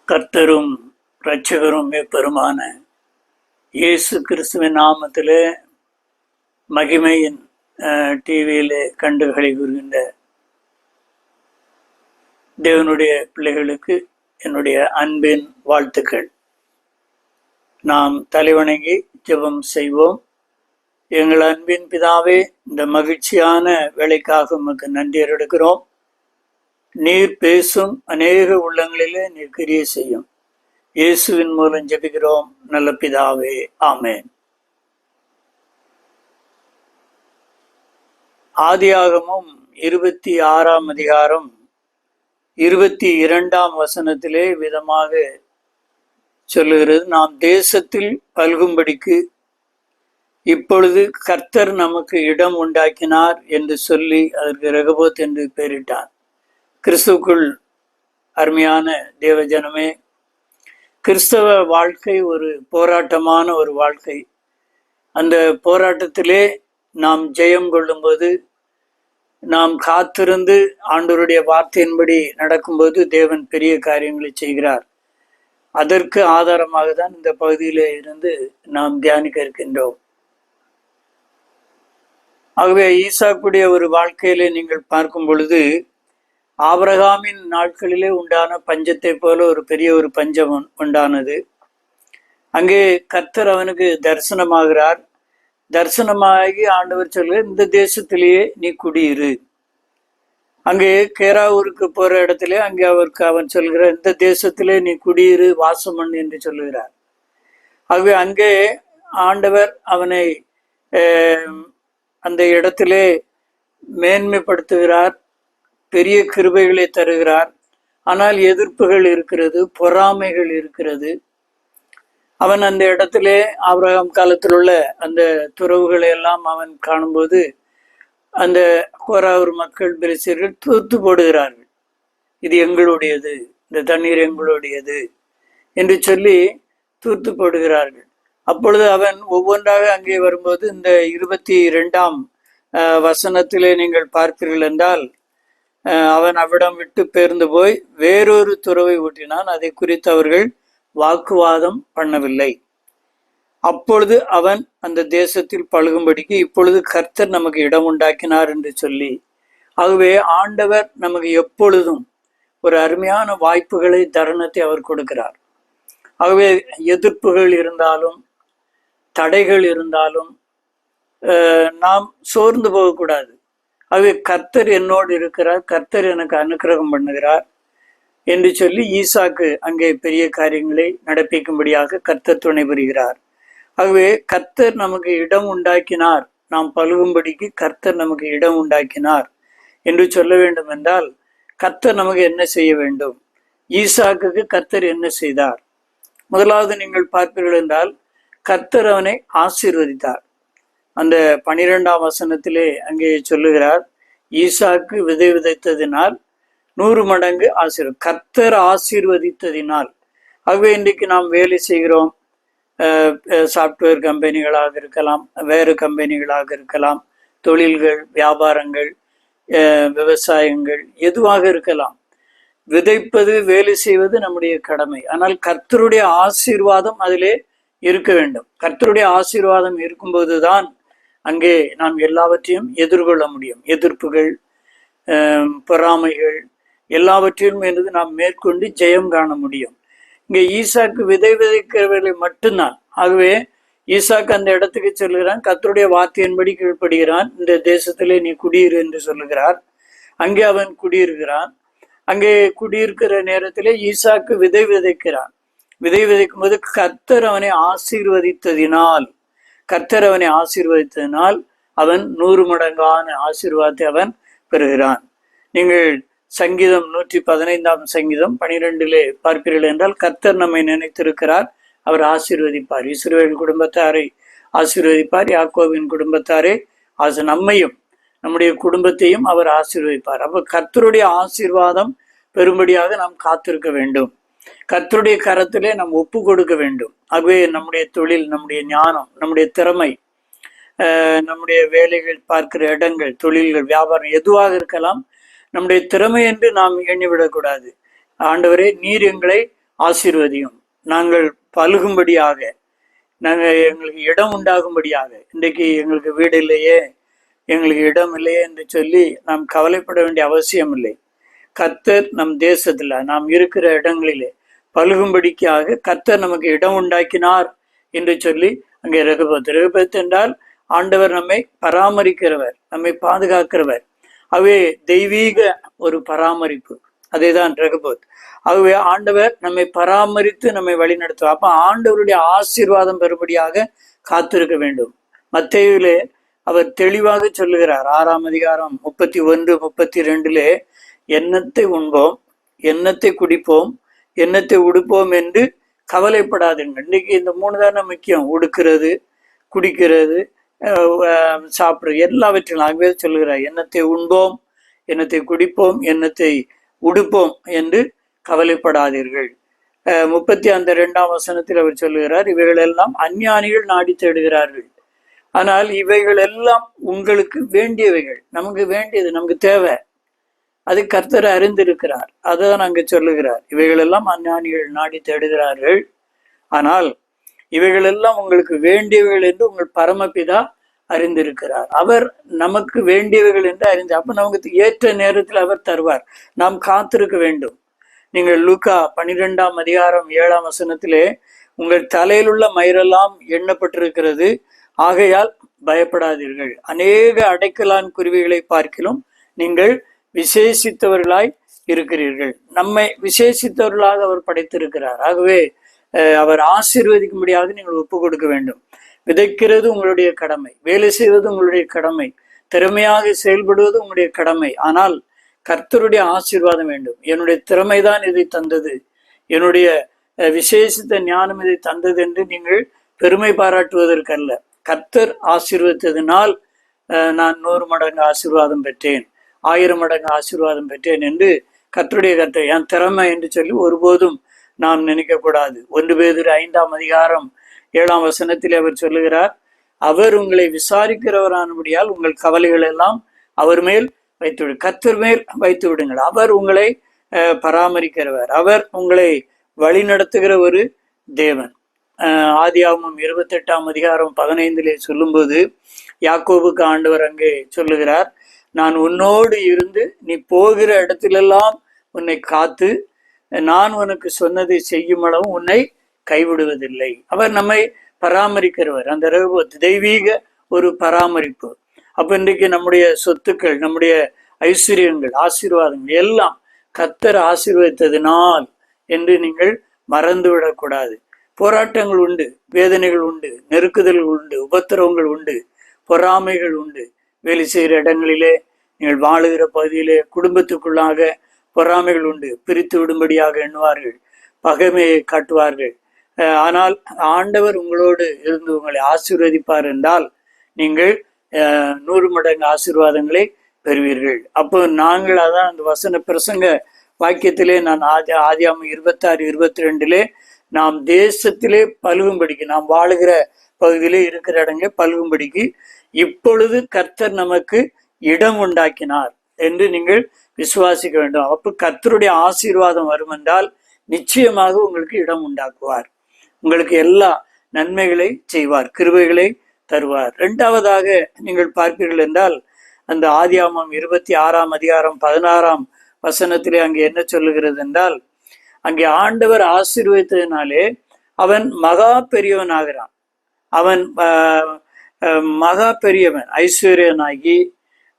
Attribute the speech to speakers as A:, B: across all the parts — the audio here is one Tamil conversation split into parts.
A: கர்த்தரும் இரட்சகரும் பெருமான இயேசு கிறிஸ்துவின் நாமத்திலே மகிமையின் டிவியிலே கண்டுகளை கூறுகின்ற தேவனுடைய பிள்ளைகளுக்கு என்னுடைய அன்பின் வாழ்த்துக்கள். நாம் தலைவணங்கி ஜெபம் செய்வோம். எங்கள் அன்பின் பிதாவே, இந்த மகிழ்ச்சியான வேலைக்காக உமக்கு நன்றி எடுக்கிறோம். நீர் பேசும் அநேக உள்ளங்களிலே நீர் கிரியை செய்யும். இயேசுவின் மூலம் ஜெபிக்கிறோம் நல்ல பிதாவே, ஆமென். ஆதியாகமம் 26ஆம் அதிகாரம் 22ஆம் வசனத்திலே விதமாக சொல்லுகிறது, நாம் தேசத்தில் பல்கும்படிக்கு இப்பொழுது கர்த்தர் நமக்கு இடம் உண்டாக்கினார் என்று சொல்லி அதற்கு ரெகோபோத் என்று பெயரிட்டார். கிறிஸ்துவுக்குள் அருமையான தேவஜனமே, கிறிஸ்தவ வாழ்க்கை ஒரு போராட்டமான ஒரு வாழ்க்கை. அந்த போராட்டத்திலே நாம் ஜெயம் கொள்ளும்போது, நாம் காத்திருந்து ஆண்டவருடைய வார்த்தையின்படி நடக்கும்போது தேவன் பெரிய காரியங்களை செய்கிறார். அதற்கு ஆதாரமாக தான் இந்த பகுதியிலே இருந்து நாம் தியானிக்க இருக்கின்றோம். ஆகவே ஈசாக்குடைய ஒரு வாழ்க்கையிலே நீங்கள் பார்க்கும் பொழுது, ஆபிரகாமின் நாட்களிலே உண்டான பஞ்சத்தை போல ஒரு பெரிய ஒரு பஞ்சம் உண்டானது. அங்கே கர்த்தர் அவனுக்கு தரிசனமாகிறார். தரிசனமாகி ஆண்டவர் சொல்ல, இந்த தேசத்திலேயே நீ குடியிரு. அங்கே கேராவூருக்கு போற இடத்துல அங்கே அவன் சொல்கிறார், இந்த தேசத்திலே நீ குடியிரு, வாசம் பண்ணு என்று சொல்லுகிறார். ஆகவே அங்கே ஆண்டவர் அவனை அந்த இடத்திலே மேன்மைப்படுத்துகிறார், பெரிய கிருபைகளை தருகிறார். ஆனால் எதிர்ப்புகள் இருக்கிறது, பொறாமைகள் இருக்கிறது. அவன் அந்த இடத்திலே ஆபிரகாம் காலத்தில் உள்ள அந்த துறவுகளை எல்லாம் அவன் காணும்போது, அந்த கோராவூர் மக்கள் பெலிஸ்தர்கள் தூத்து போடுகிறார்கள். இது எங்களுடையது, இந்த தண்ணீர் எங்களுடையது என்று சொல்லி தூத்து போடுகிறார்கள். அப்பொழுது அவன் ஒவ்வொன்றாக அங்கே வரும்போது, இந்த 22ஆம் வசனத்திலே நீங்கள் பார்ப்பீர்கள் என்றால், அவன் அவ்விடம் விட்டு பெயர்ந்து போய் வேறொரு துறவை ஊட்டினான். அதை குறித்து அவர்கள் வாக்குவாதம் பண்ணவில்லை. அப்பொழுது அவன் அந்த தேசத்தில் பழகும்படிக்கு இப்பொழுது கர்த்தர் நமக்கு இடம் உண்டாக்கினார் என்று சொல்லி, ஆகவே ஆண்டவர் நமக்கு எப்பொழுதும் ஒரு அருமையான வாய்ப்புகளை, தருணத்தை அவர் கொடுக்கிறார். ஆகவே எதிர்ப்புகள் இருந்தாலும், தடைகள் இருந்தாலும் நாம் சோர்ந்து போகக்கூடாது. ஆகவே கர்த்தர் என்னோடு இருக்கிறார், கர்த்தர் எனக்கு அனுக்கிரகம் பண்ணுகிறார் என்று சொல்லி ஈசாக்கு அங்கே பெரிய காரியங்களை நடப்பிக்கும்படியாக கர்த்தர் துணை புரிகிறார். ஆகவே கர்த்தர் நமக்கு இடம் உண்டாக்கினார், நாம் பழுகும்படிக்கு கர்த்தர் நமக்கு இடம் உண்டாக்கினார் என்று சொல்ல வேண்டும் என்றால், கர்த்தர் நமக்கு என்ன செய்ய வேண்டும்? ஈசாக்குக்கு கர்த்தர் என்ன செய்தார்? முதலாவது நீங்கள் பார்ப்பீர்கள் என்றால், கர்த்தர் அவனை ஆசீர்வதித்தார். அந்த 12ஆம் வசனத்திலே அங்கே சொல்லுகிறார், ஈசாக்கு விதை விதைத்ததினால் 100 மடங்கு கர்த்தர் ஆசீர்வதித்ததினால். ஆகவே இன்றைக்கு நாம் வேலை செய்கிறோம், சாஃப்ட்வேர் கம்பெனிகளாக இருக்கலாம், வேறு கம்பெனிகளாக இருக்கலாம், தொழில்கள், வியாபாரங்கள், விவசாயங்கள், எதுவாக இருக்கலாம். விதைப்பது, வேலை செய்வது நம்முடைய கடமை. ஆனால் கர்த்தருடைய ஆசீர்வாதம் அதிலே இருக்க வேண்டும். கர்த்தருடைய ஆசீர்வாதம் இருக்கும்போதுதான் அங்கே நாம் எல்லாவற்றையும் எதிர்கொள்ள முடியும். எதிர்ப்புகள், பொறாமைகள் எல்லாவற்றையும் என்பது நாம் மேற்கொண்டு ஜெயம் காண முடியும். இங்கே ஈசாக்கு விதை விதைக்கிறவர்களை மட்டும்தான். ஆகவே ஈசாக்கு அந்த இடத்துக்கு சொல்லுகிறான், கர்த்தருடைய வார்த்தையின்படி கீழ்ப்படுகிறான், இந்த தேசத்திலே நீ குடியிரு என்று சொல்லுகிறார். அங்கே அவன் குடியிருக்கிறான். அங்கே குடியிருக்கிற நேரத்திலே ஈசாக்கு விதை விதைக்கிறான். விதை விதைக்கும் போது கர்த்தர் அவனை ஆசீர்வதித்ததினால், அவன் 100 மடங்கான ஆசீர்வாதத்தை அவன் பெறுகிறான். நீங்கள் சங்கீதம் 115ஆம் சங்கீதம் 12 பார்ப்பீர்கள் என்றால், கர்த்தர் நம்மை நினைத்திருக்கிறார், அவர் ஆசீர்வதிப்பார். இஸ்ரவேல் குடும்பத்தாரை ஆசீர்வதிப்பார், யாக்கோபின் குடும்பத்தாரை நம்மையும் நம்முடைய குடும்பத்தையும் அவர் ஆசீர்வதிப்பார். அப்ப கர்த்தருடைய ஆசீர்வாதம் பெரும்படியாக நாம் காத்திருக்க வேண்டும். கர்த்தருடைய கரத்திலே நாம் ஒப்பு கொடுக்க வேண்டும். ஆகவே நம்முடைய தொழில், நம்முடைய ஞானம், நம்முடைய திறமை, நம்முடைய வேலைகள் பார்க்கிற இடங்கள், தொழில்கள், வியாபாரம் எதுவாக இருக்கலாம், நம்முடைய திறமை என்று நாம் எண்ணிவிடக்கூடாது. ஆண்டவரே, நீர் எங்களை ஆசீர்வதியும், நாங்கள் பலுகும்படியாக, எங்களுக்கு இடம் உண்டாகும்படியாக. இன்றைக்கு எங்களுக்கு வீடு இல்லையே, எங்களுக்கு இடம் இல்லையே என்று சொல்லி நாம் கவலைப்பட வேண்டிய அவசியம் இல்லை. கர்த்தர் நம் தேசத்துல நாம் இருக்கிற இடங்களிலே பலுகும்படிக்காக கர்த்தர் நமக்கு இடம் உண்டாக்கினார் என்று சொல்லி அங்கே ரெகபத் என்றால் ஆண்டவர் நம்மை பராமரிக்கிறவர், நம்மை பாதுகாக்கிறவர். அவே தெய்வீக ஒரு பராமரிப்பு, அதேதான் ரெகபத். ஆகவே ஆண்டவர் நம்மை பராமரித்து நம்மை வழி நடத்துவார். அப்ப ஆண்டவருடைய ஆசீர்வாதம் பெறும்படியாக காத்திருக்க வேண்டும். மத்தேயுவிலே அவர் தெளிவாக சொல்லுகிறார், 6ஆம் அதிகாரம் 31, 32 எண்ணத்தை உண்போம், எண்ணத்தை குடிப்போம், எண்ணத்தை உடுப்போம் என்று கவலைப்படாதீர்கள். இன்னைக்கு இந்த 3 தானே முக்கியம், உடுக்கிறது, குடிக்கிறது, சாப்பிட்றது, எல்லாவற்றிலும். ஆகவே சொல்லுகிறார், எண்ணத்தை உண்போம், எண்ணத்தை குடிப்போம், எண்ணத்தை உடுப்போம் என்று கவலைப்படாதீர்கள். 32ஆம் வசனத்தில் அவர் சொல்லுகிறார், இவைகளெல்லாம் அஞ்ஞானிகள் நாடி தேடுகிறார்கள், ஆனால் இவைகள் எல்லாம் உங்களுக்கு வேண்டியவைகள். நமக்கு வேண்டியது, நமக்கு தேவை, அது கர்த்தர் அறிந்திருக்கிறார். அதான் அங்க சொல்லுகிறார், இவைகளெல்லாம் அஞ்ஞானிகள் நாடி தேடுகிறார்கள், ஆனால் இவைகளெல்லாம் உங்களுக்கு வேண்டியவைகள் என்று உங்கள் பரமபிதா அறிந்திருக்கிறார். அவர் நமக்கு வேண்டியவைகள் என்று அறிந்து, அப்ப நமக்கு ஏற்ற நேரத்தில் அவர் தருவார். நாம் காத்திருக்க வேண்டும். நீங்கள் லூக்கா 12ஆம் அதிகாரம் 7ஆம் வசனத்திலே, உங்கள் தலையில் உள்ள மயிரெல்லாம் எண்ணப்பட்டிருக்கிறது, ஆகையால் பயப்படாதீர்கள், அநேக அடைக்கலான் குருவிகளை பார்க்கிலும் நீங்கள் விசேஷித்தவர்களாய் இருக்கிறீர்கள். நம்மை விசேஷித்தவர்களாக அவர் படைத்திருக்கிறார். ஆகவே அவர் ஆசீர்வதிக்கும்படியாக நீங்கள் ஒப்பு கொடுக்க வேண்டும். விதைக்கிறது உங்களுடைய கடமை, வேலை செய்வது உங்களுடைய கடமை, திறமையாக செயல்படுவது உங்களுடைய கடமை. ஆனால் கர்த்தருடைய ஆசீர்வாதம் வேண்டும். என்னுடைய திறமைதான் இதை தந்தது, என்னுடைய விசேஷித்த ஞானம் இதை தந்தது என்று நீங்கள் பெருமை பாராட்டுவதற்கல்ல. கர்த்தர் ஆசீர்வதித்ததினால் நான் 100 மடங்கு ஆசீர்வாதம் பெற்றேன், 1000 மடங்கு ஆசீர்வாதம் பெற்றேன் என்று கர்த்தருடைய கர்த்தர் என் திறமை என்று சொல்லி ஒருபோதும் நாம் நினைக்க கூடாது. 1 பேதுரு 5ஆம் அதிகாரம் 7ஆம் வசனத்தில் அவர் சொல்லுகிறார், அவர் உங்களை விசாரிக்கிறவரானபடியால் உங்கள் கவலைகள் எல்லாம் அவர் மேல் வைத்து விடு, கர்த்தர் மேல் வைத்து விடுங்கள். அவர் உங்களை பராமரிக்கிறவர், அவர் உங்களை வழி நடத்துகிற ஒரு தேவன். ஆதியாகமம் 28ஆம் அதிகாரம் 15 சொல்லும்போது யாக்கோபுக்கு ஆண்டவர் அங்கே சொல்லுகிறார், நான் உன்னோடு இருந்து நீ போகிற இடத்திலெல்லாம் உன்னை காத்து நான் உனக்கு சொன்னதை செய்யும் அளவு உன்னை கைவிடுவதில்லை. அவர் நம்மை பராமரிக்கிறவர். அந்த தெய்வீக ஒரு பராமரிப்பு. அப்ப இன்றைக்கு நம்முடைய சொத்துக்கள், நம்முடைய ஐஸ்வர்யங்கள், ஆசீர்வாதங்கள் எல்லாம் கர்த்தர் ஆசீர்வதித்ததினால் என்று நீங்கள் மறந்து விடக்கூடாது. போராட்டங்கள் உண்டு, வேதனைகள் உண்டு, நெருக்குதல்கள் உண்டு, உபத்திரவங்கள் உண்டு, பொறாமைகள் உண்டு. வேலை செய்கிற இடங்களிலே, நீங்கள் வாழுகிற பகுதியிலே, குடும்பத்துக்குள்ளாக பொறாமைகள் உண்டு. பிரித்து விடும்படியாக எண்ணுவார்கள், பகைமையை காட்டுவார்கள். ஆனால் ஆண்டவர் உங்களோடு இருந்து உங்களை ஆசீர்வதிப்பார் என்றால் நீங்கள் 100 மடங்கு ஆசீர்வாதங்களை பெறுவீர்கள். அப்போ நாங்கள் அதான் அந்த வசன பிரசங்க வாக்கியத்திலே நான் ஆதியாகமம் 26, 22 நாம் தேசத்திலே பலுகும்படிக்கு, நாம் வாழுகிற பகுதியிலே இருக்கிற இடங்களே பலுகும்படிக்கு இப்பொழுது கர்த்தர் நமக்கு இடம் உண்டாக்கினார் என்று நீங்கள் விசுவாசிக்க வேண்டும். அப்போ கர்த்தருடைய ஆசீர்வாதம் வரும் என்றால் நிச்சயமாக உங்களுக்கு இடம் உண்டாக்குவார், உங்களுக்கு எல்லா நன்மைகளை செய்வார், கிருபைகளை தருவார். 2வதாக நீங்கள் பார்ப்பீர்கள் என்றால் அந்த ஆதியாகமம் 26ஆம் அதிகாரம் 16ஆம் வசனத்திலே அங்கே என்ன சொல்லுகிறது என்றால், அங்கே ஆண்டவர் ஆசீர்வதித்ததினாலே அவன் மகா பெரியவன் ஆகிறான். அவன் மகா பெரியவன், ஐஸ்வர்யனாகி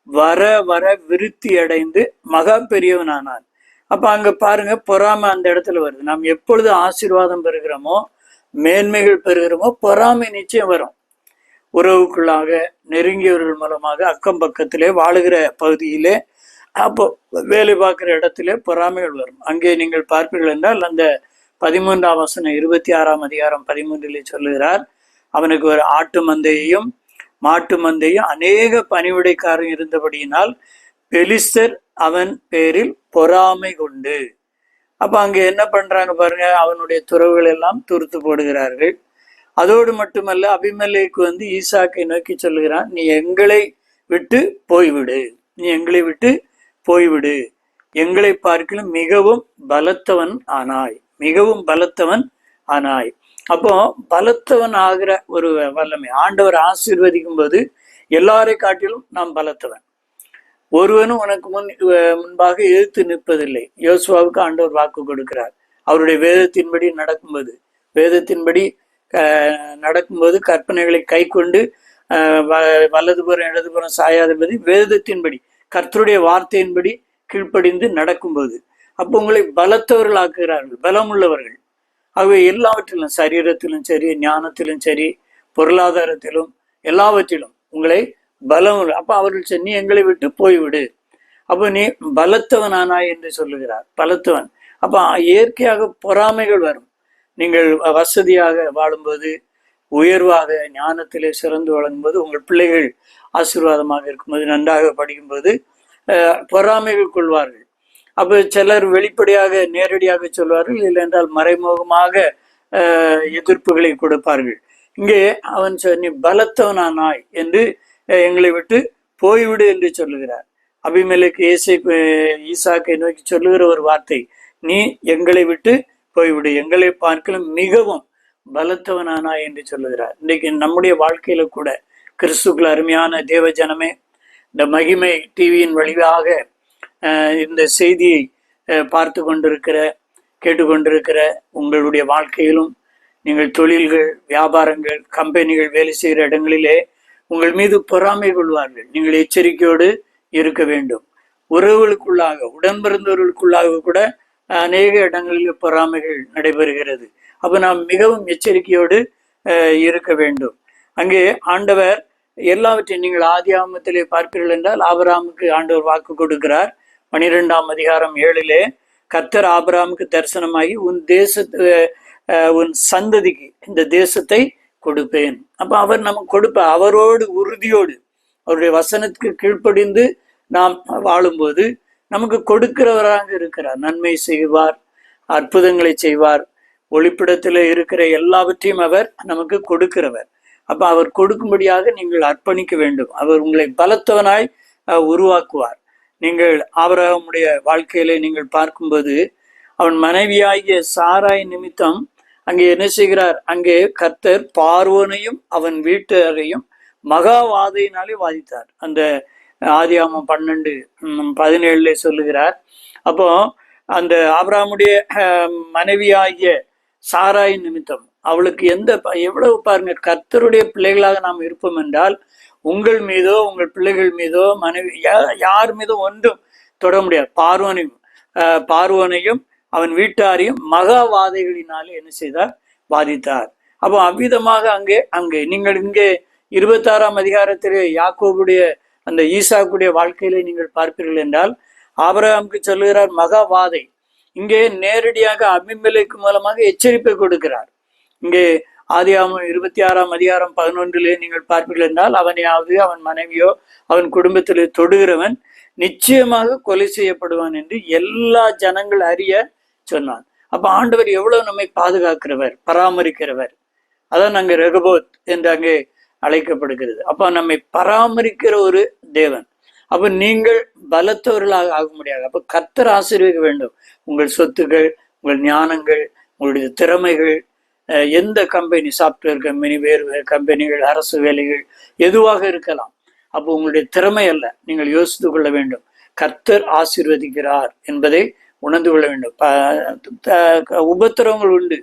A: வர வர விருத்தி அடைந்து மகா பெரியவனானான். அப்ப அங்க பாருங்க, பொறாமை அந்த இடத்துல வருது. நாம் எப்பொழுது ஆசீர்வாதம் பெறுகிறோமோ, மேன்மைகள் பெறுகிறோமோ, பொறாமை நிச்சயம் வரும். உறவுக்குள்ளாக, நெருங்கியவர்கள் மூலமாக, அக்கம் பக்கத்திலே, வாழுகிற பகுதியிலே, அப்போ வேலை பார்க்கிற இடத்திலே பொறாமைகள் வரும். அங்கே நீங்கள் பார்ப்பீர்கள் என்றால் அந்த 13ஆம் வசனம் 26ஆம் அதிகாரம் 13 சொல்லுகிறார், அவனுக்கு ஒரு ஆட்டு மந்தையையும் மாட்டு மந்தையும் அநேக பணிவிடைக்காரன் இருந்தபடியினால் பெலிஸ்தர் அவன் பேரில் பொறாமை கொண்டு. அப்ப அங்க என்ன பண்றாங்க பாருங்க, அவனுடைய துறவுகள் எல்லாம் துருத்து போடுகிறார்கள். அதோடு மட்டுமல்ல, அபிமெலேக்கு ஈசாக்கை நோக்கி சொல்லுகிறான், நீ எங்களை விட்டு போய்விடு, நீ எங்களை விட்டு போய்விடு, எங்களை பார்க்கலும் மிகவும் பலத்தவன் ஆனாய், மிகவும் பலத்தவன் ஆனாய். அப்போ பலத்தவன் ஆகிற ஒரு வல்லமை ஆண்டவர் ஆசீர்வதிக்கும் போது எல்லாரை காட்டிலும் நாம் பலத்தவன். ஒருவனும் உனக்கு முன்பாக எதிர்த்து நிற்பதில்லை. யோசுவாவுக்கு ஆண்டவர் வாக்கு கொடுக்கிறார். அவருடைய வேதத்தின்படி நடக்கும்போது கற்பனைகளை கை கொண்டு வலதுபுறம் இடதுபுறம் சாயாதபடி வேதத்தின்படி கர்த்தருடைய வார்த்தையின்படி கீழ்ப்படிந்து நடக்கும்போது அப்போ உங்களை பலத்தவர்கள் ஆக்குகிறார்கள், பலம் உள்ளவர்கள். ஆகவே எல்லாவற்றிலும், சரீரத்திலும் சரி, ஞானத்திலும் சரி, பொருளாதாரத்திலும் எல்லாவற்றிலும் உங்களை பலம். அப்ப அவர்கள் நீ எங்களை விட்டு போய்விடு, அப்ப நீ பலத்தவனானாய் என்று சொல்லுகிறார். பலத்தவன். அப்ப இயற்கையாக பொறாமைகள் வரும். நீங்கள் வசதியாக வாழும்போது, உயர்வாக ஞானத்திலே சிறந்து வழங்கும்போது, உங்கள் பிள்ளைகள் ஆசீர்வாதமாக இருக்கும்போது, நன்றாக படிக்கும்போது பொறாமைகள் கொள்வார்கள். அப்ப சிலர் வெளிப்படையாக நேரடியாக சொல்வார்கள், இல்லை என்றால் மறைமுகமாக எதிர்ப்புகளை கொடுப்பார்கள். இங்கே அவன் நீ பலத்தவனானாய் என்று எங்களை விட்டு போய்விடு என்று சொல்லுகிறார். அபிமெலேக்கு ஈசாக்கை நோக்கி சொல்லுகிற ஒரு வார்த்தை, நீ எங்களை விட்டு போய்விடு, எங்களை பார்க்கலும் மிகவும் பலத்தவனானாய் என்று சொல்லுகிறார். இன்றைக்கு நம்முடைய வாழ்க்கையில கூட கிறிஸ்துக்குள் அருமையான தேவ ஜனமே, இந்த மகிமை டிவியின் வழியாக இந்த செய்தியை பார்த்து கொண்டிருக்கிற கேட்டுக்கொண்டிருக்கிற உங்களுடைய வாழ்க்கையிலும், நீங்கள் தொழில்கள், வியாபாரங்கள், கம்பெனிகள், வேலை செய்கிற இடங்களிலே உங்கள் மீது பொறாமை கொள்வார்கள். நீங்கள் எச்சரிக்கையோடு இருக்க வேண்டும். உறவுகளுக்குள்ளாக, உடன் பிறந்தவர்களுக்குள்ளாக கூட அநேக இடங்களில் பொறாமைகள் நடைபெறுகிறது. அப்ப நாம் மிகவும் எச்சரிக்கையோடு இருக்க வேண்டும். அங்கே ஆண்டவர் எல்லாவற்றையும் நீங்கள் ஆதியாகமத்திலே பார்ப்பீர்கள் என்றால், ஆபிரகாமுக்கு ஆண்டவர் வாக்கு கொடுக்கிறார். 12ஆம் அதிகாரம் 7 கர்த்தர் ஆபிரகாமுக்கு தரிசனமாகி உன் சந்ததிக்கு இந்த தேசத்தை கொடுப்பேன். அப்ப அவர் நமக்கு கொடுப்பார். அவரோடு உறுதியோடு அவருடைய வசனத்துக்கு கீழ்ப்படிந்து நாம் வாழும்போது நமக்கு கொடுக்கிறவராக இருக்கிறார். நன்மை செய்வார், அற்புதங்களை செய்வார். ஒளிப்பிடத்தில் இருக்கிற எல்லாவற்றையும் அவர் நமக்கு கொடுக்கிறவர். அப்ப அவர் கொடுக்கும்படியாக நீங்கள் அர்ப்பணிக்க வேண்டும். அவர் உங்களை பலத்தவனாய் உருவாக்குவார். நீங்கள் ஆபிரகாமுடைய வாழ்க்கையில நீங்கள் பார்க்கும்போது, அவன் மனைவியாகிய சாராய் நிமித்தம் அங்கே என்ன செய்கிறார்? அங்கே கர்த்தர் பார்வோனையும் அவன் வீட்டாரையும் மகாவாதையினாலே வாதித்தார். அந்த ஆதியாகமம் 12:17 சொல்லுகிறார். அப்போ அந்த ஆபிரகாமுடைய மனைவியாகிய சாராய் நிமித்தம் அவளுக்கு எவ்வளவு பாருங்க, கர்த்தருடைய பிள்ளைகளாக நாம் இருப்போம் என்றால் உங்கள் மீதோ உங்கள் பிள்ளைகள் மீதோ மனைவி யார் மீதோ ஒன்றும் தொட முடியாது. பார்வோனையும் அவன் வீட்டாரையும் மகாவாதைகளினாலே என்ன செய்தார்? வாதித்தார். அப்போ அவ்விதமாக அங்கே நீங்கள் இங்கே 26ஆம் அதிகாரத்திலே யாக்கோபுடைய அந்த ஈசாக்குடைய வாழ்க்கையிலே நீங்கள் பார்ப்பீர்கள் என்றால், ஆபிரகாமுக்கு சொல்லுகிறார் மகாவாதை. இங்கே நேரடியாக அபிமெலேக்கு மூலமாக எச்சரிப்பை கொடுக்கிறார். இங்கே ஆதியாகமம் 26ஆம் அதிகாரம் 11 நீங்கள் பார்ப்பீர்கள் என்றால், அவனையாவது அவன் மனைவியோ அவன் குடும்பத்திலே தொடுகிறவன் நிச்சயமாக கொலை செய்யப்படுவான் என்று எல்லா ஜனங்கள் அறிய சொன்னான். அப்ப ஆண்டவர் எவ்வளவு நம்மை பாதுகாக்கிறவர், பராமரிக்கிறவர். அதான் அங்கே ரெகபோத் என்று அங்கே அழைக்கப்படுகிறது. அப்ப நம்மை பராமரிக்கிற ஒரு தேவன். அப்ப நீங்கள் பலத்தவர்களாக ஆக முடியாது. அப்ப கர்த்தர் ஆசீர்வதிக்க வேண்டும். உங்கள் சொத்துக்கள், உங்கள் ஞானங்கள், உங்களுடைய திறமைகள், எந்த கம்பெனி, சாப்ட்வேர் கம்பெனி, வேறு கம்பெனிகள், அரசு வேலைகள் எதுவாக இருக்கலாம். அப்போ உங்களுடைய திறமை அல்ல, நீங்கள் யோசித்து கொள்ள வேண்டும். கர்த்தர் ஆசீர்வதிக்கிறார் என்பதை உணர்ந்து கொள்ள வேண்டும். உபத்திரவங்கள் உண்டு,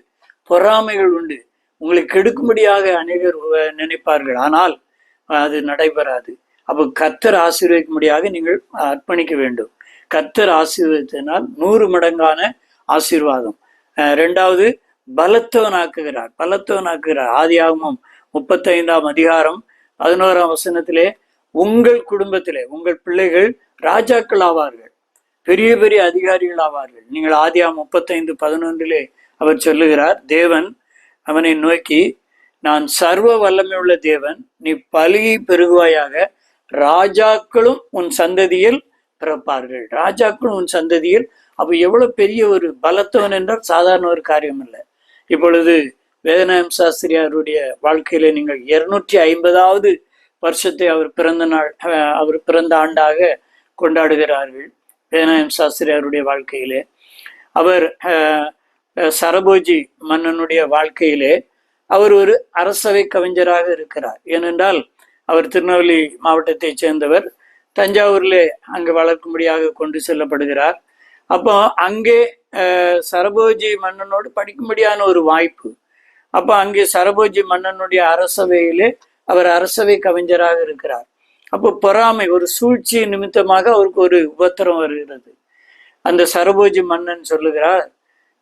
A: பொறாமைகள் உண்டு, உங்களை கெடுக்கும்படியாக அநேகர் நினைப்பார்கள். ஆனால் அது நடைபெறாது. அப்போ கர்த்தர் ஆசீர்வதிக்கும்படியாக நீங்கள் அர்ப்பணிக்க வேண்டும். கர்த்தர் ஆசீர்வதித்தனால் 100 மடங்கான ஆசீர்வாதம். 2வது பலத்தவனாக்குகிறார். ஆதியாகமம் 35ஆம் அதிகாரம் 11ஆம் வசனத்திலே, உங்கள் குடும்பத்திலே உங்கள் பிள்ளைகள் ராஜாக்கள் ஆவார்கள், பெரிய பெரிய அதிகாரிகள் ஆவார்கள். நீங்கள் ஆதியாகமம் 35:11 அவர் சொல்லுகிறார், தேவன் அவனை நோக்கி, நான் சர்வ வல்லமையுள்ள தேவன், நீ பலுகி பெருகுவாயாக, ராஜாக்களும் உன் சந்ததியில் பிறப்பார்கள். ராஜாக்களும் உன் சந்ததியில். அப்ப எவ்வளவு பெரிய ஒரு பலத்தவன் என்றால் சாதாரண ஒரு காரியம் இல்லை. இப்பொழுது வேதநாயகம் சாஸ்திரியாருடைய வாழ்க்கையில நீங்கள் 250வது வருஷத்தை அவர் பிறந்த ஆண்டாக கொண்டாடுகிறார்கள். வேதநாயகம் சாஸ்திரியாருடைய வாழ்க்கையிலே அவர் சரபோஜி மன்னனுடைய வாழ்க்கையிலே அவர் ஒரு அரசவை கவிஞராக இருக்கிறார். ஏனென்றால் அவர் திருநெல்வேலி மாவட்டத்தை சேர்ந்தவர். தஞ்சாவூர்ல அங்கு வளர்க்கும்படியாக கொண்டு செல்லப்படுகிறார். அப்போ அங்கே சரபோஜி மன்னனோடு படிக்கும்படியான ஒரு வாய்ப்பு. அப்போ அங்கே சரபோஜி மன்னனுடைய அரசவையிலே அவர் அரசவை கவிஞராக இருக்கிறார். அப்போ பொறாமை, ஒரு சூழ்ச்சி நிமித்தமாக அவருக்கு ஒரு உபத்திரம் வருகிறது. அந்த சரபோஜி மன்னன் சொல்லுகிறார்,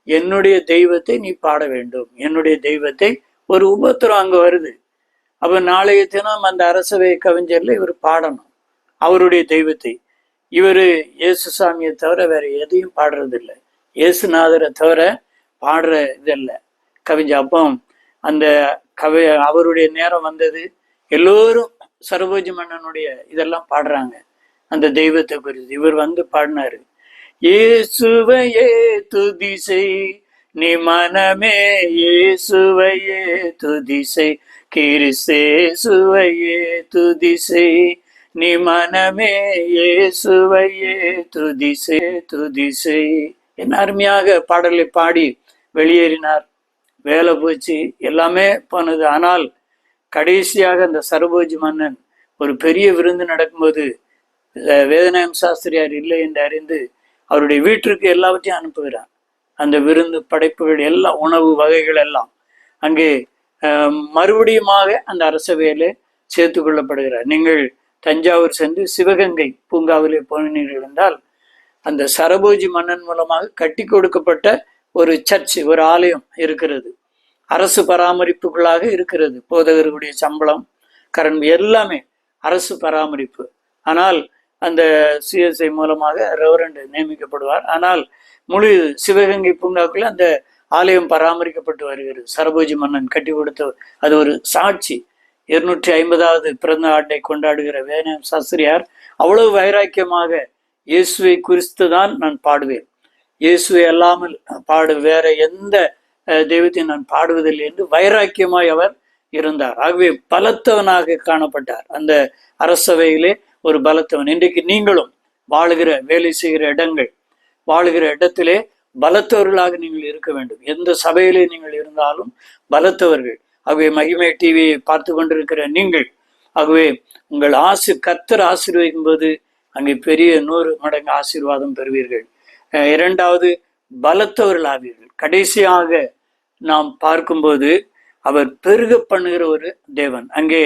A: என்னுடைய தெய்வத்தை நீ பாட வேண்டும், என்னுடைய தெய்வத்தை. ஒரு உபத்திரம் அங்க வருது. அப்ப நாளைய தினம் அந்த அரசவை கவிஞர்ல இவர் பாடணும் அவருடைய தெய்வத்தை. இவரு இயேசுசாமியை தவிர வேற எதையும் பாடுறதில்லை, இயேசுநாதரை தவிர பாடுற இதல்ல கவிஞர். அப்போ அந்த அவருடைய நேரம் வந்தது. எல்லோரும் சரபோஜி மன்னனுடைய இதெல்லாம் பாடுறாங்க, அந்த தெய்வத்தை குறித்து. இவர் வந்து பாடினாரு, இயேசுவையே துதிசை நீ மனமே, இயேசுவையே துதிசை, கிறிஸ்தேசுவையே துதிசை நீ மனமே, இயேசுவையே துதிசை துதிசை. என்ன அருமையாக பாடலை பாடி வெளியேறினார். வேலை போச்சு, எல்லாமே போனது. ஆனால் கடைசியாக அந்த சரபோஜி மன்னன் ஒரு பெரிய விருந்து நடக்கும்போது வேதநாயகம் சாஸ்திரியார் இல்லை என்று அறிந்து அவருடைய வீட்டிற்கு எல்லாவற்றையும் அனுப்புகிறார். அந்த விருந்து படைப்புகள் எல்லாம், உணவு வகைகள் எல்லாம் அங்கே மறுபடியுமாக அந்த அரசவையிலே சேர்த்து கொள்ளப்படுகிறார். நீங்கள் தஞ்சாவூர் சென்று சிவகங்கை பூங்காவிலே போனீர்கள் என்றால் அந்த சரபோஜி மன்னன் மூலமாக கட்டி கொடுக்கப்பட்ட ஒரு சர்ச், ஒரு ஆலயம் இருக்கிறது. அரசு பராமரிப்புகளாக இருக்கிறது. போதகர்களுடைய சம்பளம், கரண் எல்லாமே அரசு பராமரிப்பு. ஆனால் அந்த சிஎஸ்ஐ மூலமாக ரெவரண்ட் நியமிக்கப்படுவார். ஆனால் முழு சிவகங்கை பூங்காக்குள்ள அந்த ஆலயம் பராமரிக்கப்பட்டு வருகிறது. சரபோஜி மன்னன் கட்டி கொடுத்த அது ஒரு சாட்சி. 250வது பிறந்த ஆண்டை கொண்டாடுகிற வேதநாயகம் சாஸ்திரியார் அவ்வளவு வைராக்கியமாக இயேசுவை குறித்து தான் நான் பாடுவேன், இயேசுவை அல்லாமல் வேற எந்த தெய்வத்தை நான் பாடுவதில்லை என்று வைராக்கியமாய் அவர் இருந்தார். ஆகவே பலத்தவனாக காணப்பட்டார் அந்த அரசவையிலே, ஒரு பலத்தவன். இன்றைக்கு நீங்களும் வாழுகிற, வேலை செய்கிற இடங்கள், வாழுகிற இடத்திலே பலத்தவர்களாக நீங்கள் இருக்க வேண்டும். எந்த சபையிலே நீங்கள் இருந்தாலும் பலத்தவர்கள். ஆகவே மகிமை டிவியை பார்த்து கொண்டிருக்கிற நீங்கள், ஆகவே உங்கள் கர்த்தர் ஆசீர்வதிக்கும் போது அங்கே பெரிய 100 மடங்கு ஆசீர்வாதம் பெறுவீர்கள். இரண்டாவது, பலத்தவர்கள் ஆவீர்கள். கடைசியாக நாம் பார்க்கும்போது அவர் பெருக பண்ணுகிற ஒரு தேவன். அங்கே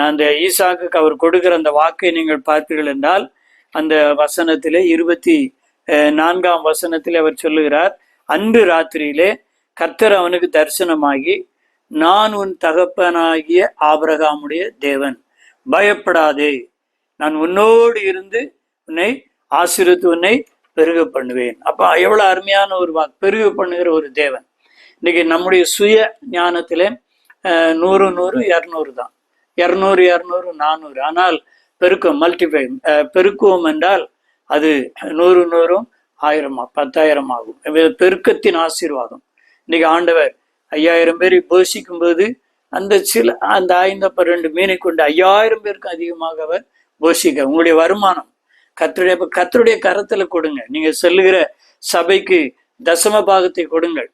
A: அந்த ஈசாக்குக்கு அவர் கொடுக்கிற அந்த வாக்கை நீங்கள் பார்ப்பீர்கள் என்றால் அந்த வசனத்திலே 24ஆம் வசனத்திலே அவர் சொல்லுகிறார், அன்று ராத்திரியிலே கர்த்தர் அவனுக்கு தரிசனமாகி, நான் உன் தகப்பனாகிய ஆபிரகாமுடைய தேவன், பயப்படாதே, நான் உன்னோடு இருந்து உன்னை ஆசீர்வதித்து உன்னை பெருக பண்ணுவேன். அப்ப எவ்வளவு அருமையான ஒரு வாக்கு, பெருக பண்ணுகிற ஒரு தேவன். இன்னைக்கு நம்முடைய சுய ஞானத்திலே 100 100 200 தான், 200 200 400. ஆனால் பெருக்கம், மல்டிஃபை, பெருக்குவோம் என்றால் அது 100 100 1000 10,000 ஆகும். பெருக்கத்தின் ஆசீர்வாதம். இன்னைக்கு ஆண்டவர் 5000 பேரை போஷிக்கும் போது அந்த 5 மீனை கொண்டு 5000 பேருக்கு அதிகமாக அவர் போஷிக்க. உங்களுடைய வருமானம் கர்த்தருடைய கரத்துல கொடுங்க. நீங்க செல்லுகிற சபைக்கு தசம பாகத்தை கொடுங்கள்.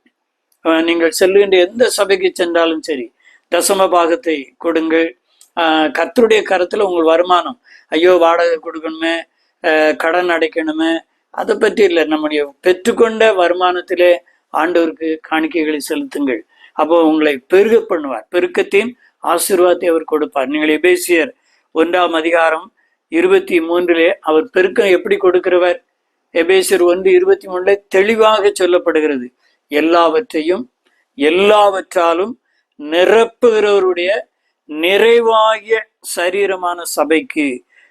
A: நீங்கள் செல்லுகின்ற எந்த சபைக்கு சென்றாலும் சரி, தசம பாகத்தை கொடுங்கள். கர்த்தருடைய கரத்துல உங்கள் வருமானம், ஐயோ வாடகை கொடுக்கணுமே, கடன் அடைக்கணுமே, அதை பற்றி இல்லை. நம்முடைய பெற்றுக்கொண்ட வருமானத்திலே ஆண்டவருக்கு காணிக்கைகளை செலுத்துங்கள். அப்போ உங்களை பெருக பண்ணுவார். பெருக்கத்தின் ஆசீர்வாதத்தை அவர் கொடுப்பார். நீங்கள் எபேசியர் 1ஆம் அதிகாரம் 23 அவர் பெருக்கம் எப்படி கொடுக்கிறவர்? எபேசியர் 1:23 தெளிவாக சொல்லப்படுகிறது, எல்லாவற்றையும் எல்லாவற்றாலும் நிரப்புகிறவருடைய நிறைவாகிய சரீரமான சபைக்கு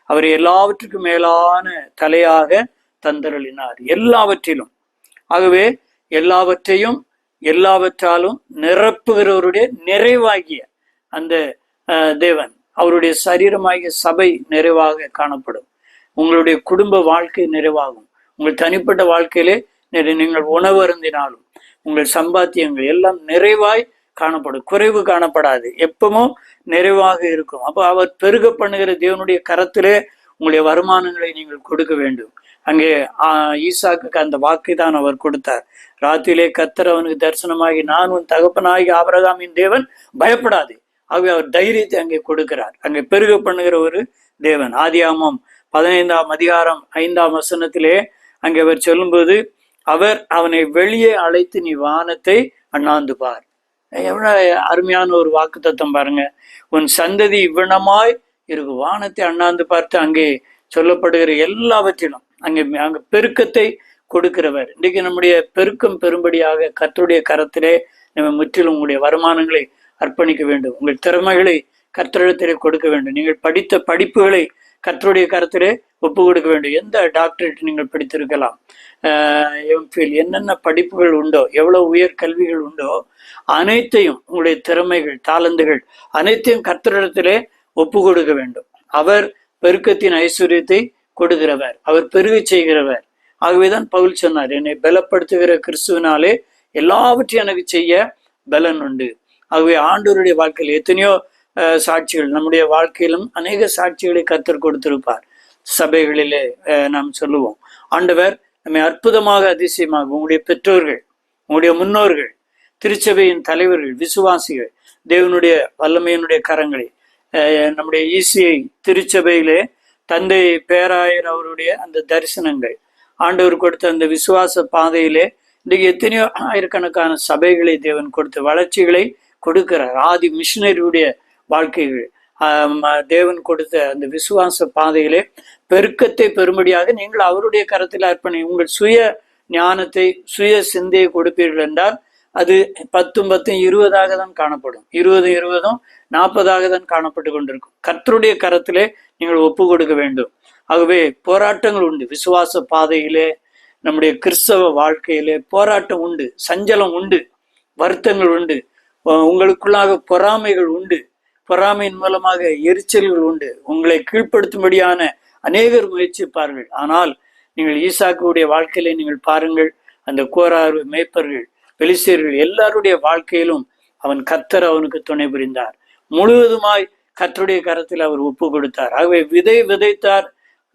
A: அவர் எல்லாவற்றுக்கும் மேலான தலையாக தந்தருளினார். எல்லாவற்றிலும். ஆகவே எல்லாவற்றையும் எல்லாவற்றாலும் நிரப்புகிறவருடைய நிறைவாகிய அந்த தேவன், அவருடைய சரீரமாகிய சபை நிறைவாக காணப்படும். உங்களுடைய குடும்ப வாழ்க்கை நிறைவாகும். உங்கள் தனிப்பட்ட வாழ்க்கையிலே நீங்கள் உணவு அருந்தினாலும் உங்கள் சம்பாத்தியங்கள் எல்லாம் நிறைவாய் காணப்படும், குறைவு காணப்படாது, எப்பவும் நிறைவாக இருக்கும். அப்போ அவர் பெருக பண்ணுகிற தேவனுடைய கரத்திலே உங்களுடைய வருமானங்களை நீங்கள் கொடுக்க வேண்டும். அங்கே ஈசாக்குக்கு அந்த வாக்கை தான் அவர் கொடுத்தார். ராத்திரியிலே கர்த்தர் அவனுக்கு தரிசனமாகி, நான் உன் தகப்பனாகி ஆபிரகாமின் தேவன், பயப்படாது. ஆகவே அவர் தைரியத்தை அங்கே கொடுக்கிறார். அங்கே பெருக பண்ணுகிற ஒரு தேவன். ஆதியாகமம் 15ஆம் அதிகாரம் 5ஆம் வசனத்திலே அங்கே அவர் சொல்லும்போது, அவர் அவனை வெளியே அழைத்து, நீ வானத்தை அண்ணாந்து பார். எவ்வளவு அருமையான ஒரு வாக்கு தத்தம் பாருங்க. உன் சந்ததி இவ்விடமாய் இருக்கு, வானத்தை அண்ணாந்து பார்த்து அங்கே சொல்லப்படுகிற எல்லாவற்றிலும் அங்கே பெருக்கத்தை கொடுக்கிறவர். இன்றைக்கு நம்முடைய பெருக்கம் பெரும்படியாக கர்த்தருடைய கரத்திலே நம்ம முற்றிலும் உங்களுடைய வருமானங்களை அர்ப்பணிக்க வேண்டும். உங்கள் திறமைகளை கர்த்தரிடத்திலே கொடுக்க வேண்டும். நீங்கள் படித்த படிப்புகளை கர்த்தருடைய கரத்திலே ஒப்பு கொடுக்க வேண்டும். எந்த டாக்டரேட் நீங்கள் படித்திருக்கலாம், எம்ஃபில், என்னென்ன படிப்புகள் உண்டோ, எவ்வளவு உயர் கல்விகள் உண்டோ, அனைத்தையும் உங்களுடைய திறமைகள், தாளந்துகள் அனைத்தையும் கர்த்தரிடத்திலே ஒப்பு கொடுக்க வேண்டும். அவர் பெருக்கத்தின் ஐஸ்வர்யத்தை கொடுக்கிறவர், அவர் பெருக செய்கிறவர். ஆகவேதான் பவுல் சொன்னார், என்னை பலப்படுத்துகிற கிறிஸ்துவினாலே எல்லாவற்றையும் எனக்கு செய்ய பலன் உண்டு. ஆகவே ஆண்டவருடைய வாழ்க்கையில் எத்தனையோ சாட்சிகள், நம்முடைய வாழ்க்கையிலும் அநேக சாட்சிகளை கர்த்தர் கொடுத்திருப்பார். சபைகளிலே நாம் சொல்லுவோம், ஆண்டவர் நம்மை அற்புதமாக அதிசயமாக, உங்களுடைய பெற்றோர்கள், உங்களுடைய முன்னோர்கள், திருச்சபையின் தலைவர்கள், விசுவாசிகள், தேவனுடைய வல்லமையினுடைய கரங்களை, நம்முடைய ஈசிஐ திருச்சபையிலே தந்தை பேராயர் அவருடைய அந்த தரிசனங்கள், ஆண்டவர் கொடுத்த அந்த விசுவாச பாதையிலே இன்றைக்கு எத்தனையோ ஆயிரக்கணக்கான சபைகளை தேவன் கொடுத்த வளர்ச்சிகளை கொடுக்கிறார். ஆதி மிஷினரியுடைய வாழ்க்கைகள், தேவன் கொடுத்த அந்த விசுவாச பாதையிலே பெருக்கத்தை பெரும்படியாக நீங்கள் அவருடைய கரத்தில் அர்ப்பணி. உங்கள் சுய ஞானத்தை, சுய சிந்தையை கொடுப்பீர்கள் என்றால் அது 10 10 20ஆக தான் காணப்படும். 20 20 40ஆக தான் காணப்பட்டு கொண்டிருக்கும். கர்த்தருடைய கரத்திலே நீங்கள் ஒப்பு கொடுக்க வேண்டும். ஆகவே போராட்டங்கள் உண்டு. விசுவாச பாதையிலே, நம்முடைய கிறிஸ்தவ வாழ்க்கையிலே போராட்டம் உண்டு, சஞ்சலம் உண்டு, வருத்தங்கள் உண்டு, உங்களுக்குள்ளாக பொறாமைகள் உண்டு, பொறாமையின் மூலமாக எரிச்சல்கள் உண்டு. உங்களை கீழ்ப்படுத்தும்படியான அநேகர் முயற்சிப்பார்கள். ஆனால் நீங்கள் ஈசாக்குடைய வாழ்க்கையிலே நீங்கள் பாருங்கள், அந்த கோராறு மேய்ப்பர்கள், பெலிஸ்தர்கள் எல்லாருடைய வாழ்க்கையிலும் அவன் கர்த்தர் அவனுக்கு துணை புரிந்தார். முழுவதுமாய் கர்த்தருடைய கரத்தில் அவர் ஒப்பு கொடுத்தார். ஆகவே விதை விதைத்தார்,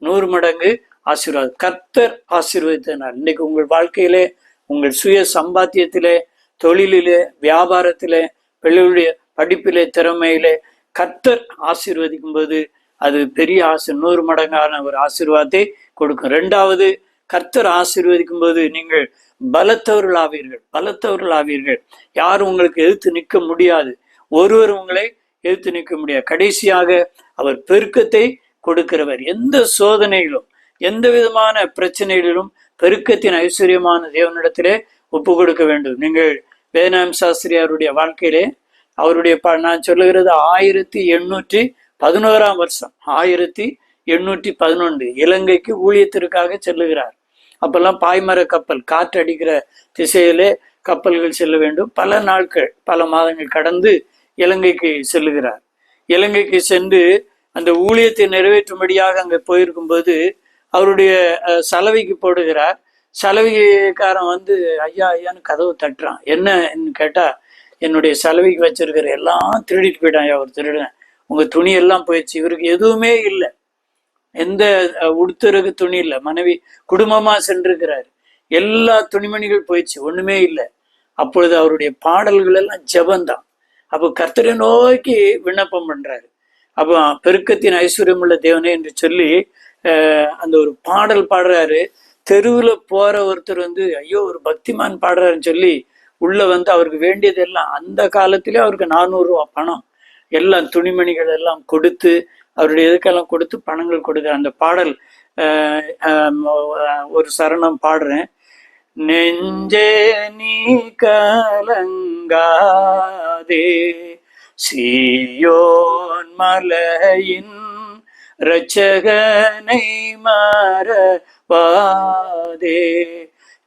A: 100 மடங்கு ஆசீர்வாதம் கர்த்தர் ஆசீர்வதித்தார். இன்னைக்கு உங்கள் வாழ்க்கையிலே, உங்கள் சுய சம்பாத்தியத்திலே, தொழிலிலே, வியாபாரத்திலே, பிள்ளைகளுடைய படிப்பிலே, திறமையிலே கர்த்தர் ஆசீர்வதிக்கும் போது அது பெரிய 100 மடங்கான ஒரு ஆசீர்வாதத்தை கொடுக்கும். 2வது, கர்த்தர் ஆசீர்வதிக்கும் போது நீங்கள் பலத்தவர்கள் ஆவீர்கள். யாரும் உங்களுக்கு எதிர்த்து நிற்க முடியாது. ஒருவர் உங்களை எதிர்த்து நிற்க முடியாது. கடைசியாக அவர் பெருக்கத்தை கொடுக்கிறவர். எந்த சோதனையிலும், எந்த விதமான பிரச்சனைகளிலும் பெருக்கத்தின் ஐஸ்வர்யமான தேவனிடத்திலே ஒப்பு கொடுக்க வேண்டும். நீங்கள் வேதாம் சாஸ்திரியாருடைய வாழ்க்கையிலே அவருடைய நான் சொல்லுகிறது 1811 வருஷம், 1811 இலங்கைக்கு ஊழியத்திற்காக செல்லுகிறார். அப்பெல்லாம் பாய்மர கப்பல், காற்று அடிக்கிற திசையிலே கப்பல்கள் செல்ல வேண்டும். பல நாட்கள், பல மாதங்கள் கடந்து இலங்கைக்கு செல்லுகிறார். இலங்கைக்கு சென்று அந்த ஊழியத்தை நிறைவேற்றும்படியாக அங்கே போயிருக்கும்போது அவருடைய சலவைக்கு போடுகிறார். சலவைக்காரன் வந்து ஐயா ஐயான்னு கதவு தட்டுறான். என்னன்னு கேட்டா, என்னுடைய சலவைக்கு வச்சிருக்கிற எல்லாம் திருடிட்டு போயிட்டான் ஐயா, ஒரு திருடன், உங்க துணி எல்லாம் போயிடுச்சு. இவருக்கு எதுவுமே இல்லை, எந்த உடுத்துறதுக்கு துணி இல்லை. மனைவி குடும்பமா சென்றிருக்கிறாரு, எல்லா துணிமணிகள் போயிடுச்சு, ஒண்ணுமே இல்லை. அப்பொழுது அவருடைய பாடல்கள் எல்லாம் ஜெபந்தான். அப்போ கர்த்தரை நோக்கி விண்ணப்பம் பண்றாரு. அப்போ பெருக்கத்தின் ஐஸ்வர்யம் உள்ள தேவனே என்று சொல்லி அந்த ஒரு பாடல் பாடுறாரு. தெருவுல போற ஒருத்தர் வந்து ஐயோ ஒரு பக்திமான் பாடுறாருன்னு சொல்லி உள்ள வந்து அவருக்கு வேண்டியது எல்லாம், அந்த காலத்திலே அவருக்கு 400 ரூபா பணம், எல்லாம் துணிமணிகள் எல்லாம் கொடுத்து, அவருடைய இதுக்கெல்லாம் கொடுத்து பணங்கள் கொடுக்குற அந்த பாடல். ஒரு சரணம் பாடுறேன். நெஞ்சே நீ கலங்காதே, சீயோன் மலையின் இரட்சகனை மறவாதே,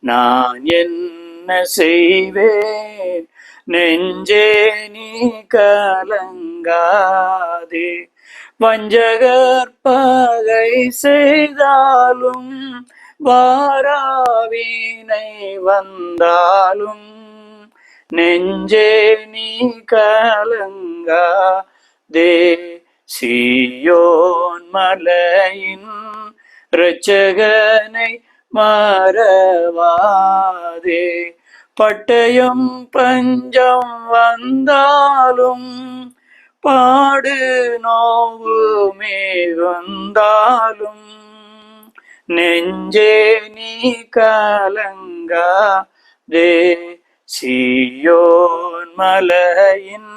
A: நான் என்ன செய்வேன் நெஞ்சே நீ கலங்காதே, வஞ்சகர் பகை செய்தாலும் வாராவினை வந்தாலும் நெஞ்சே நீ கலங்காதே, சீயோன் மலையின் இரட்சகனை மறவாதே. பட்டயம் பஞ்சம் வந்தாலும் பாடு நோவு மிகுந்தாலும் நெஞ்சே நீ கலங்காதே. சீயோன் மலையின்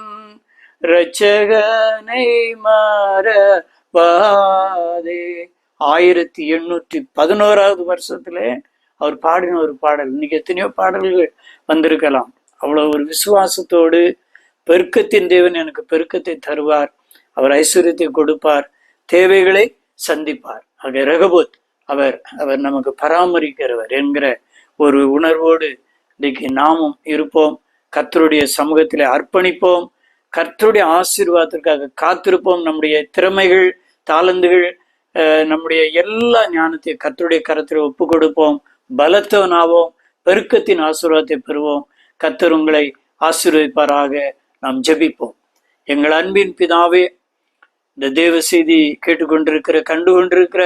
A: இரட்சகனை மறவாதே. 1811 வருஷத்திலே அவர் பாடின ஒரு பாடல். இன்னைக்கு எத்தனையோ பாடல்கள் வந்திருக்கலாம். அவ்வளவு ஒரு விசுவாசத்தோடு, பெருக்கத்தின் தேவன் எனக்கு பெருக்கத்தை தருவார், அவர் ஐஸ்வர்யத்தை கொடுப்பார், தேவைகளை சந்திப்பார், ஆக ரெகோபோத் அவர் நமக்கு பராமரிக்கிறவர் என்கிற ஒரு உணர்வோடு இன்றைக்கு நாமும் இருப்போம். கர்த்தருடைய சமூகத்திலே அர்ப்பணிப்போம். கர்த்தருடைய ஆசீர்வாதத்திற்காக காத்திருப்போம். நம்முடைய திறமைகள், தாளந்துகள், நம்முடைய எல்லா ஞானத்தையும் கர்த்தருடைய கரத்தில் ஒப்பு கொடுப்போம். பலத்தவனாவோம். பெருக்கத்தின் ஆசீர்வாதத்தை பெறுவோம். கர்த்தர் உங்களை ஆசீர்வதிப்பாராக. நாம் ஜெபிப்போம். எங்கள் அன்பின் பிதாவே, இந்த தேவ செய்தி கேட்டுக்கொண்டிருக்கிற, கண்டுகொண்டிருக்கிற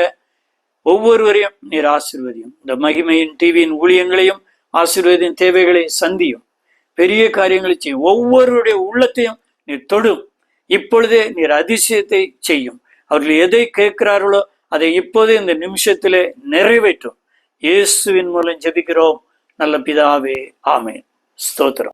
A: ஒவ்வொருவரையும் நீர் ஆசீர்வதியும். இந்த மகிமையின் டிவியின் ஊழியங்களையும் ஆசீர்வதியின் தேவைகளை சந்தியும். பெரிய காரியங்களை செய்யும். ஒவ்வொருடைய உள்ளத்தையும் நீர் தொடும். இப்பொழுதே நீர் அதிசயத்தை செய்யும். அவர்கள் எதை கேட்கிறார்களோ அதை இப்போதே இந்த நிமிஷத்திலே நிறைவேற்றும். இயேசுவின் மூலம் ஜெபிக்கிறோம் நல்ல பிதாவே, ஆமென். ஸ்தோத்திரம்.